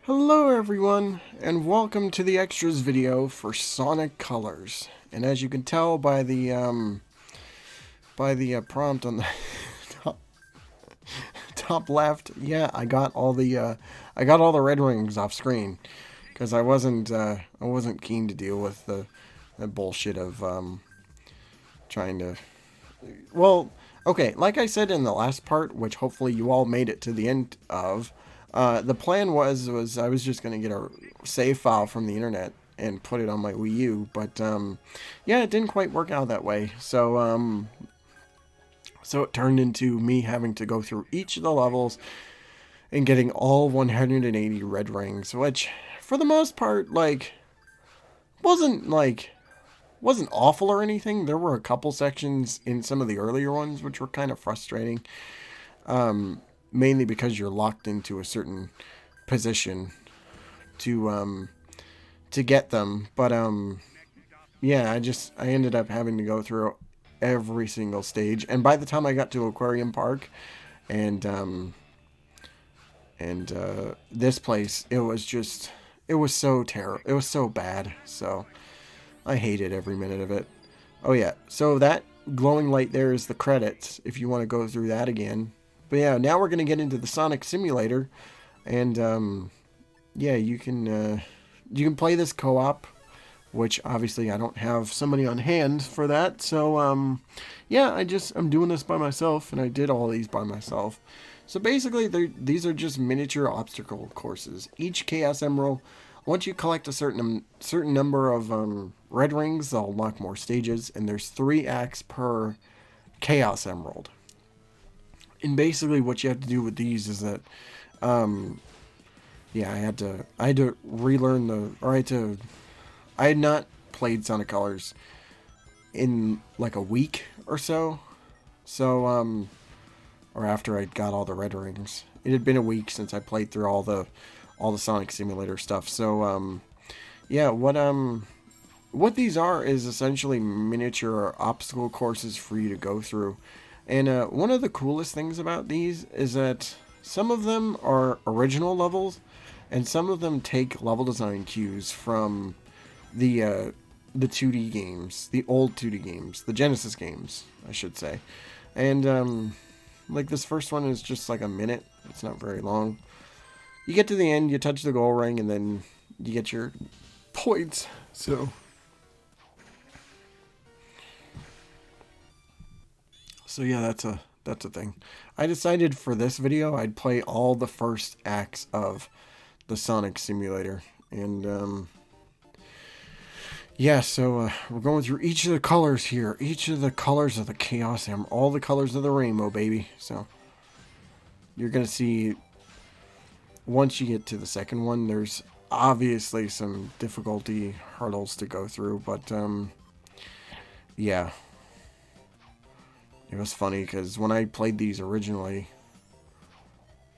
Hello everyone, and welcome to the extras video for Sonic Colors. And as you can tell by the prompt on the top, top left, yeah, I got all the red rings off screen because I wasn't keen to deal with the bullshit of trying to. Well, okay, like I said in the last part, which hopefully you all made it to the end of. The plan was I was just gonna get a save file from the internet and put it on my Wii U, but yeah, it didn't quite work out that way. So it turned into me having to go through each of the levels and getting all 180 red rings, which for the most part wasn't wasn't awful or anything. There were a couple sections in some of the earlier ones which were kind of frustrating. Mainly because you're locked into a certain position to get them. But yeah, I ended up having to go through every single stage, and by the time I got to Aquarium Park and this place, it was so terrible. It was so bad. So I hated every minute of it. Oh yeah, so that glowing light there is the credits if you want to go through that again. But yeah, now we're going to get into the Sonic Simulator, and yeah, you can play this co-op, which obviously I don't have somebody on hand for that. So yeah, I'm doing this by myself, and I did all these by myself. So basically, these are just miniature obstacle courses. Each Chaos Emerald, once you collect a certain number of red rings, they'll unlock more stages, and there's 3 acts per Chaos Emerald. And basically what you have to do with these is that, yeah, I had to relearn I had not played Sonic Colors in like a week or so. So, or after I got all the red rings. It had been a week since I played through all the Sonic Simulator stuff. So, yeah, what these are is essentially miniature obstacle courses for you to go through. And one of the coolest things about these is that some of them are original levels, and some of them take level design cues from the 2D games, the old 2D games, the Genesis games, I should say. And like this first one is just like a minute. It's not very long. You get to the end, you touch the goal ring, and then you get your points. So yeah, that's a thing. I decided for this video I'd play all the first acts of the Sonic Simulator, and yeah, so we're going through each of the colors here, each of the colors of the Chaos Emerald, all the colors of the rainbow, baby. So you're gonna see once you get to the second one, there's obviously some difficulty hurdles to go through, but yeah. It was funny because when I played these originally,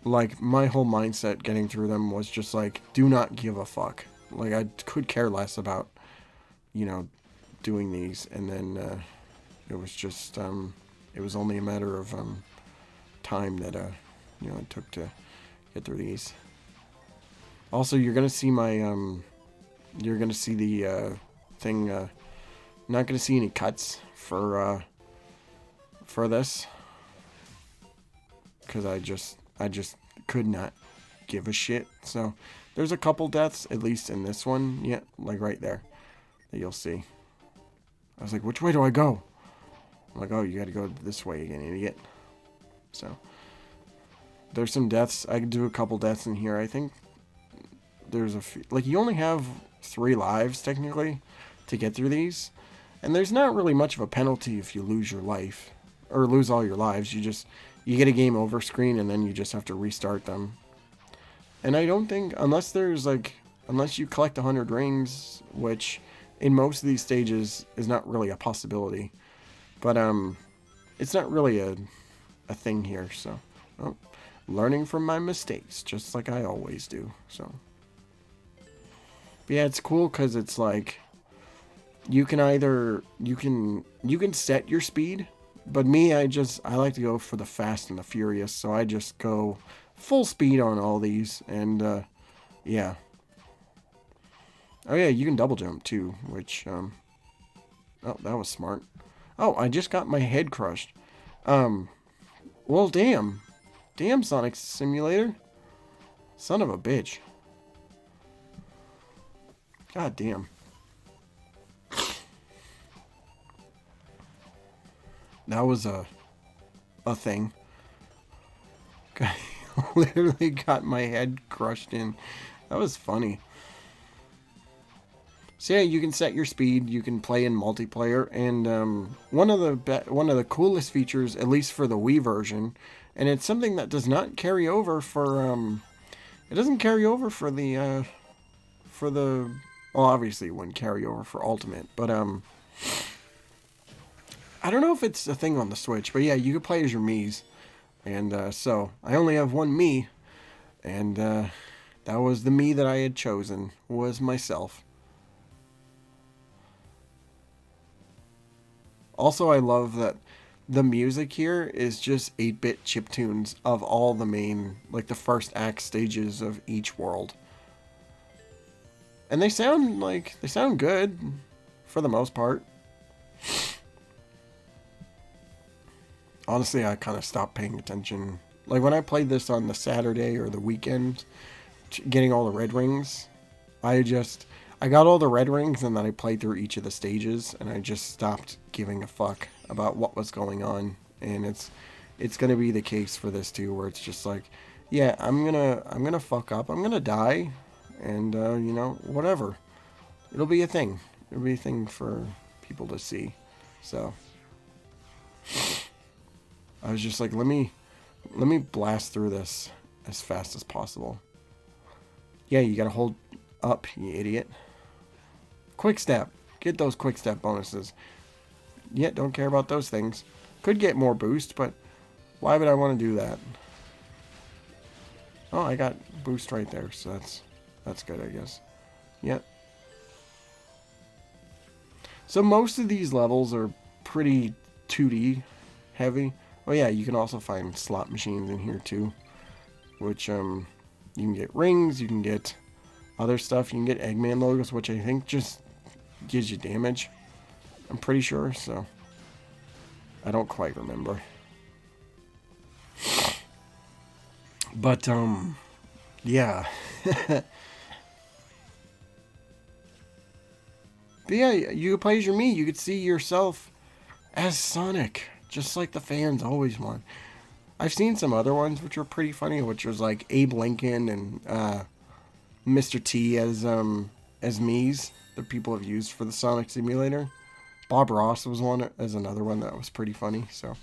like, my whole mindset getting through them was just like, do not give a fuck. Like, I could care less about, doing these. And then it was just, it was only a matter of time that, it took to get through these. Also, you're going to see you're going to see the thing, not going to see any cuts for this, because I just could not give a shit. So there's a couple deaths, at least in this one, yeah, like right there, that you'll see. I was like, which way do I go? I'm like, oh, you gotta go this way again, idiot. So there's some deaths. I can do a couple deaths in here. I think there's a few, like, you only have 3 lives technically to get through these, and there's not really much of a penalty if you lose your life or lose all your lives. You get a game over screen, and then you just have to restart them. And I don't think, unless you collect 100 rings, which in most of these stages is not really a possibility, but it's not really a thing here. So, learning from my mistakes, just like I always do. So, but yeah, it's cool because it's like you can set your speed. But me, I like to go for the fast and the furious, so I just go full speed on all these, and Yeah. Oh yeah, you can double jump too, which oh, that was smart. Oh, I just got my head crushed. Well, damn. Damn, Sonic Simulator. Son of a bitch. God damn. That was a thing. I literally got my head crushed in. That was funny. So yeah, you can set your speed. You can play in multiplayer, and one of the coolest features, at least for the Wii version, and it's something that does not carry over for it doesn't carry over for the well, obviously it wouldn't carry over for Ultimate, but I don't know if it's a thing on the Switch, but yeah, you can play as your Miis, and so I only have one Mii, and that was the Mii that I had chosen, was myself. Also, I love that the music here is just 8-bit chiptunes of all the main, like the first act stages of each world. And they sound good for the most part. Honestly, I kind of stopped paying attention. Like when I played this on the Saturday or the weekend, getting all the red rings, I got all the red rings and then I played through each of the stages and I just stopped giving a fuck about what was going on. And it's gonna be the case for this too, where it's just like, yeah, I'm gonna fuck up, I'm gonna die, and you know, whatever. It'll be a thing. It'll be a thing for people to see. So I was just like, let me blast through this as fast as possible. Yeah, you gotta hold up, you idiot. Quick step. Get those quick step bonuses. Yeah, don't care about those things. Could get more boost, but why would I want to do that? Oh, I got boost right there, so that's good, I guess. Yep. So most of these levels are pretty 2D heavy. Oh yeah, you can also find slot machines in here too, which you can get rings, you can get other stuff, you can get Eggman logos, which I think just gives you damage. I'm pretty sure, so I don't quite remember. But yeah. But yeah, you could play as your Mii. You could see yourself as Sonic, just like the fans always want. I've seen some other ones which were pretty funny, which was like Abe Lincoln and Mr. T as Mii's that people have used for the Sonic Simulator. Bob Ross was one as another one that was pretty funny. So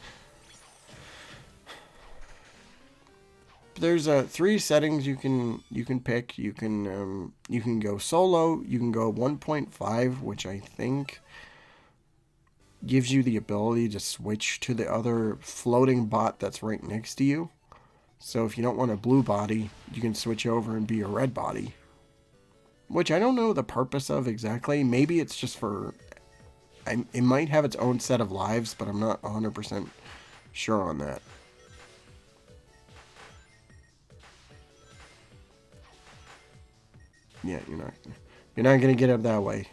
there's 3 settings you can pick. You can go solo. You can go 1.5, which I think gives you the ability to switch to the other floating bot that's right next to you. So if you don't want a blue body, you can switch over and be a red body. Which I don't know the purpose of exactly. Maybe it's just for... it might have its own set of lives, but I'm not 100% sure on that. Yeah, you're not gonna get up that way.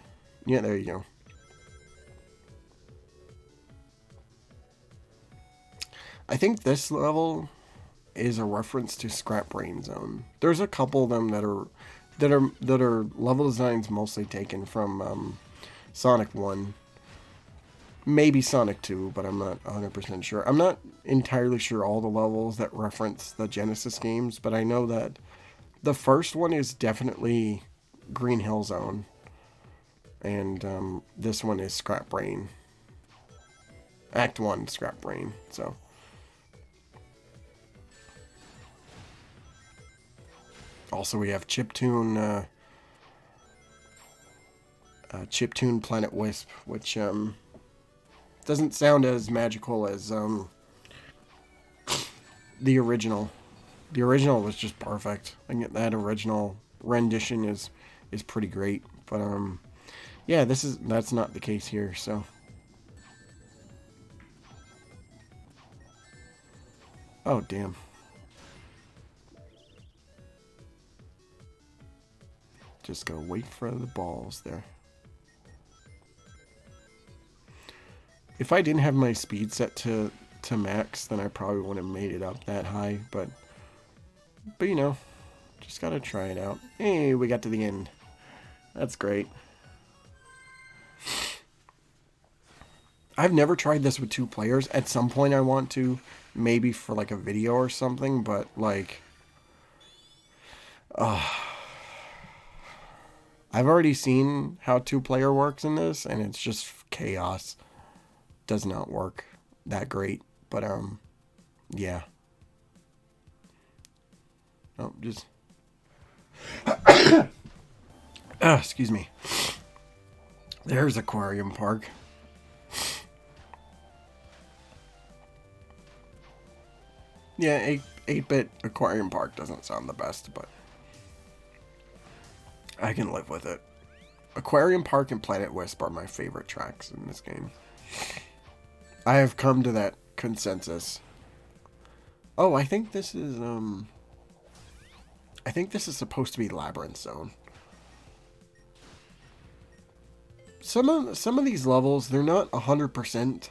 Yeah, there you go. I think this level is a reference to Scrap Brain Zone. There's a couple of them that are level designs mostly taken from Sonic 1. Maybe Sonic 2, but I'm not 100% sure. I'm not entirely sure all the levels that reference the Genesis games, but I know that the first one is definitely Green Hill Zone. And this one is Scrap Brain. Act 1, Scrap Brain. So also we have Chiptune Chiptune Planet Wisp, which doesn't sound as magical as the original. The original was just perfect. I think that original rendition is pretty great. But yeah, that's not the case here. So oh damn. Just go wait for the balls there. If I didn't have my speed set to max, then I probably wouldn't have made it up that high. But you know, just gotta try it out. Hey, we got to the end. That's great. I've never tried this with 2 players. At some point I want to, maybe for like a video or something, but like, I've already seen how 2-player works in this, and it's just chaos. Does not work that great, but yeah. Oh, just excuse me. There's Aquarium Park. Yeah, 8-bit Aquarium Park doesn't sound the best, but I can live with it. Aquarium Park and Planet Wisp are my favorite tracks in this game. I have come to that consensus. Oh, I think this is supposed to be Labyrinth Zone. Some of these levels, they're not 100%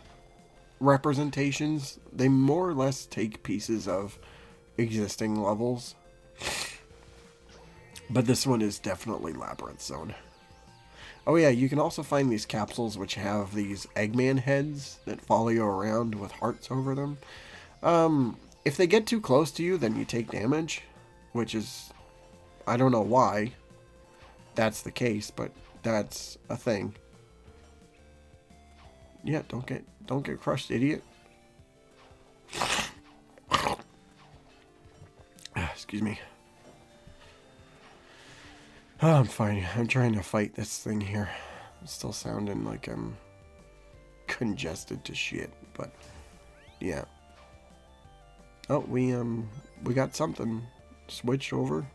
representations. They more or less take pieces of existing levels. But this one is definitely Labyrinth Zone. Oh yeah, you can also find these capsules which have these Eggman heads that follow you around with hearts over them. If they get too close to you, then you take damage, which is, I don't know why that's the case, but that's a thing. Yeah, don't get crushed, idiot. Excuse me. Oh, I'm fine. I'm trying to fight this thing here. I'm still sounding like I'm congested to shit, but yeah. Oh, we got something switched over.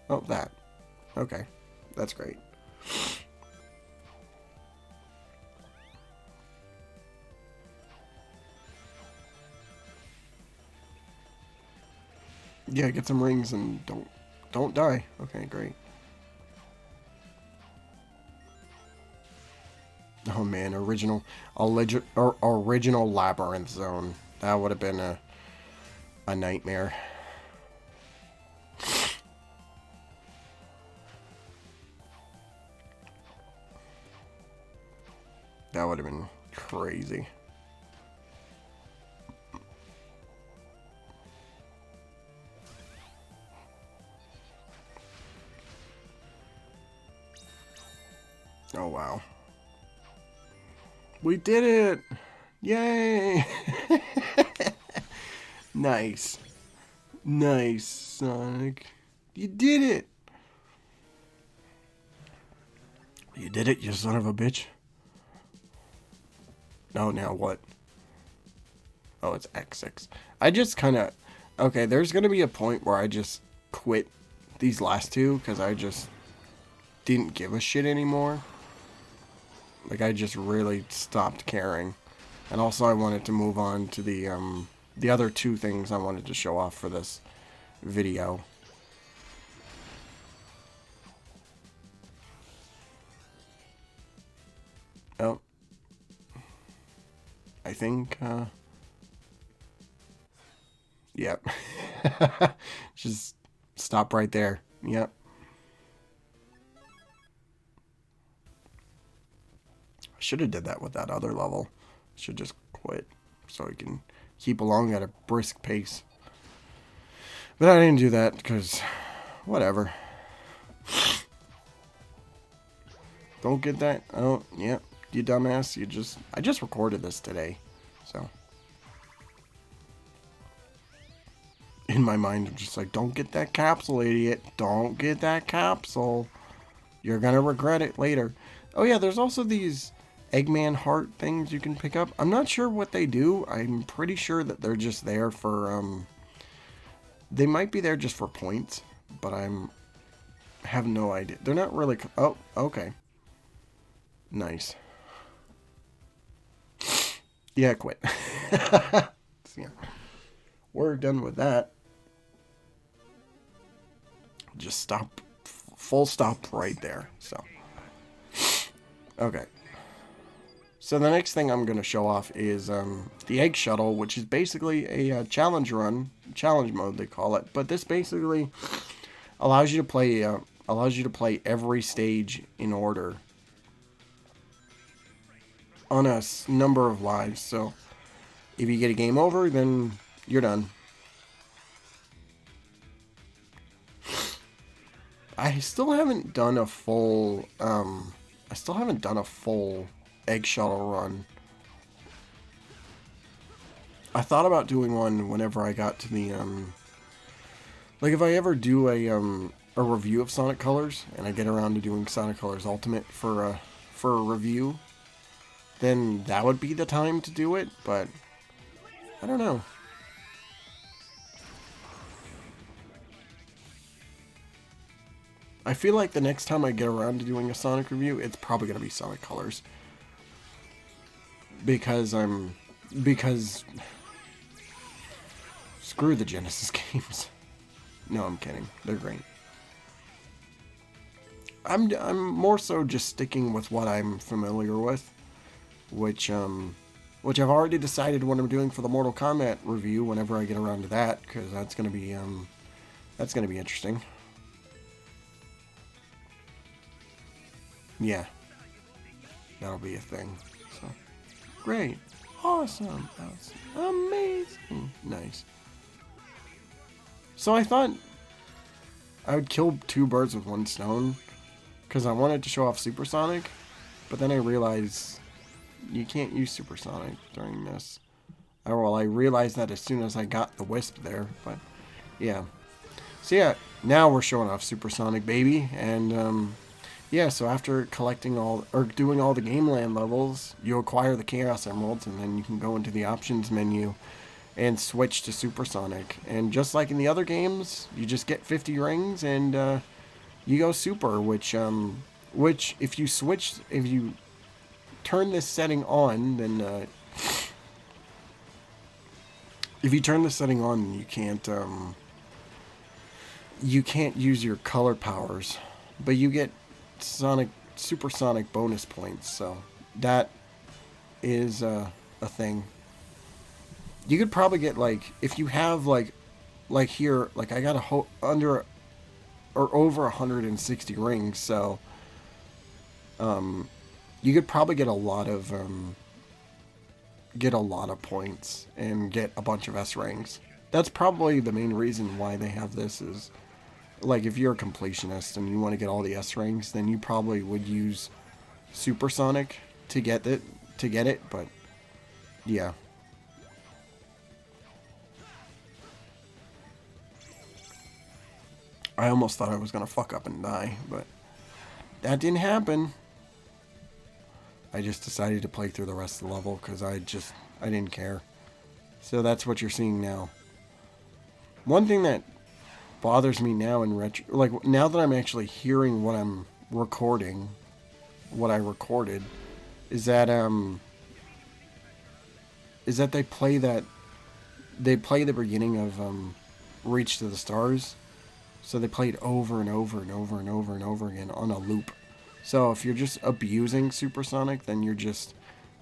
Oh, that. Okay. That's great. Yeah, get some rings and don't die. Okay, great. Oh man, original Labyrinth Zone. That would have been a nightmare. That would have been crazy. Oh wow. We did it! Yay! Nice. Nice, Sonic. You did it! You did it, you son of a bitch. No, now what? Oh, it's X6. I just kind of... Okay, there's going to be a point where I just quit these last two because I just didn't give a shit anymore. Like, I just really stopped caring. And also, I wanted to move on to the other 2 things I wanted to show off for this video. Oh. I think, yep. Just stop right there. Yep. I should have did that with that other level. Should just quit so I can keep along at a brisk pace. But I didn't do that because whatever. Don't get that. Oh, yeah. You dumbass. I just recorded this today. So in my mind, I'm just like, don't get that capsule, idiot. Don't get that capsule. You're gonna regret it later. Oh yeah, there's also these Eggman heart things you can pick up. I'm not sure what they do. I'm pretty sure that they're just there for, they might be there just for points, but have no idea. They're not really, oh, okay. Nice. Yeah, quit. Yeah. We're done with that. Just stop full stop right there. So, okay. So the next thing I'm going to show off is the Egg Shuttle, which is basically a challenge run, challenge mode they call it. But this basically allows you to play every stage in order on a number of lives. So if you get a game over, then you're done. I still haven't done a full Egg Shuttle run. I thought about doing one whenever I got to the like if I ever do a review of Sonic Colors and I get around to doing Sonic Colors Ultimate for a review, then that would be the time to do it, but I don't know. I feel like the next time I get around to doing a Sonic review, it's probably going to be Sonic Colors. Because screw the Genesis games. No, I'm kidding. They're great. I'm more so just sticking with what I'm familiar with, which I've already decided what I'm doing for the Mortal Kombat review whenever I get around to that, because that's gonna be interesting. Yeah, that'll be a thing. So great, awesome, that's amazing, nice. So I thought I would kill two birds with one stone, because I wanted to show off Supersonic, but then I realized you can't use Supersonic during this. Well, I realized that as soon as I got the Wisp there, but yeah. So yeah, now we're showing off Supersonic, baby, and yeah, so after collecting doing all the Game Land levels, you acquire the Chaos Emeralds, and then you can go into the options menu and switch to Supersonic. And just like in the other games, you just get 50 rings and you go Super, which if you turn this setting on, then if you turn the setting on, you can't use your color powers, but you get Supersonic bonus points, so that is a thing. You could probably get, like, if you have like here, like I got under or over 160 rings, so you could probably get a lot of points and get a bunch of S rings. That's probably the main reason why they have this is, like, if you're a completionist and you want to get all the S rings, then you probably would use Supersonic to get it, but yeah. I almost thought I was going to fuck up and die, but that didn't happen. I just decided to play through the rest of the level because I didn't care. So that's what you're seeing now. One thing that bothers me now in like now that I'm actually hearing what I'm recording, what I recorded, is that they play the beginning of Reach to the Stars. So they play it over and over and over and over and over again on a loop. So if you're just abusing Supersonic, then you're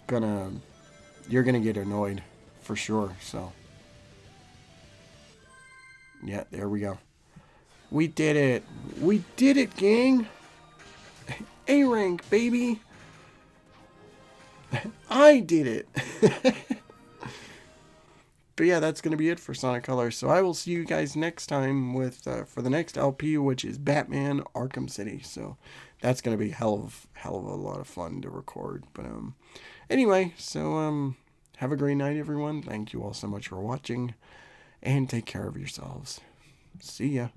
gonna get annoyed for sure. So yeah, there we go. We did it. We did it, gang. A rank, baby. I did it. But yeah, that's going to be it for Sonic Colors. So I will see you guys next time with for the next LP, which is Batman Arkham City. So that's going to be hell of a lot of fun to record. But anyway, so have a great night, everyone. Thank you all so much for watching, and take care of yourselves. See ya.